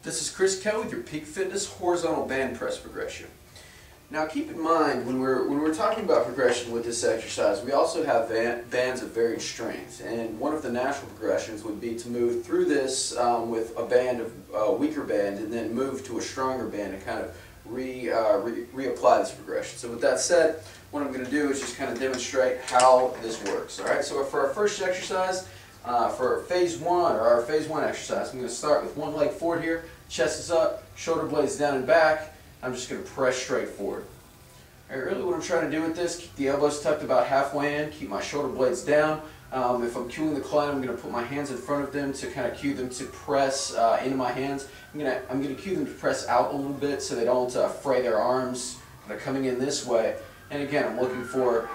This is Chris Kell with your Peak Fitness horizontal band press progression. Now keep in mind when we're talking about progression with this exercise, we also have bands of varying strength, and one of the natural progressions would be to move through this with a band of weaker band and then move to a stronger band and kind of reapply this progression. So with that said, what I'm going to do is just kind of demonstrate how this works. Alright, so for our first exercise, for phase 1 or our phase 1 exercise, I'm going to start with one leg forward here, chest is up, shoulder blades down and back. I'm just going to press straight forward. Alright, really what I'm trying to do with this, keep the elbows tucked about halfway in, keep my shoulder blades down. If I'm cueing the client, I'm going to put my hands in front of them to kind of cue them to press into my hands. I'm going to cue them to press out a little bit so they don't fray their arms. They're coming in this way. And again, I'm looking for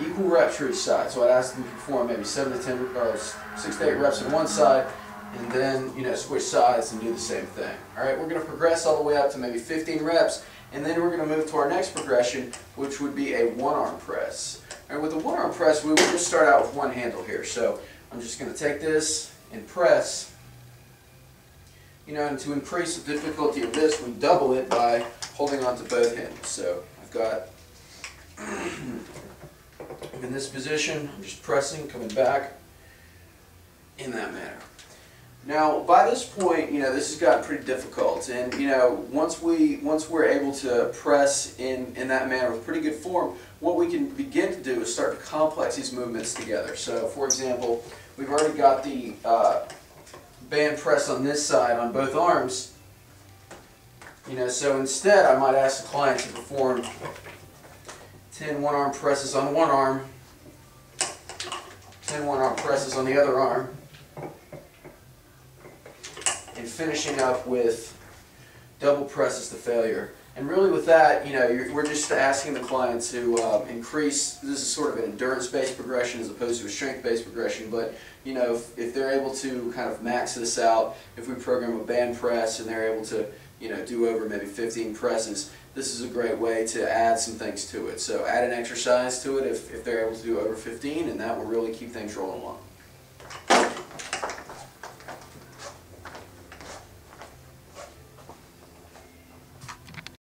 equal reps for each side. So I'd ask them to perform maybe 6 to 8 reps on one side, and then switch sides and do the same thing. Alright, we're going to progress all the way up to maybe 15 reps, and then we're going to move to our next progression, which would be a one-arm press. Alright, with the one-arm press, we would just start out with one handle here. So I'm just going to take this and press. And to increase the difficulty of this, we double it by holding on to both handles. So I've got in this position, I'm just pressing, coming back in that manner. Now, by this point, this has gotten pretty difficult, and once we're able to press in that manner with pretty good form, what we can begin to do is start to complex these movements together. So, for example, we've already got the band press on this side on both arms. So instead, I might ask the client to perform 10 one-arm presses on one arm, 10 one-arm presses on the other arm, and finishing up with double presses to failure. And really with that, we're just asking the client to increase, this is sort of an endurance-based progression as opposed to a strength-based progression, but if they're able to kind of max this out, if we program a band press and they're able to do over maybe 15 presses, this is a great way to add some things to it. So add an exercise to it if they're able to do over 15, and that will really keep things rolling along.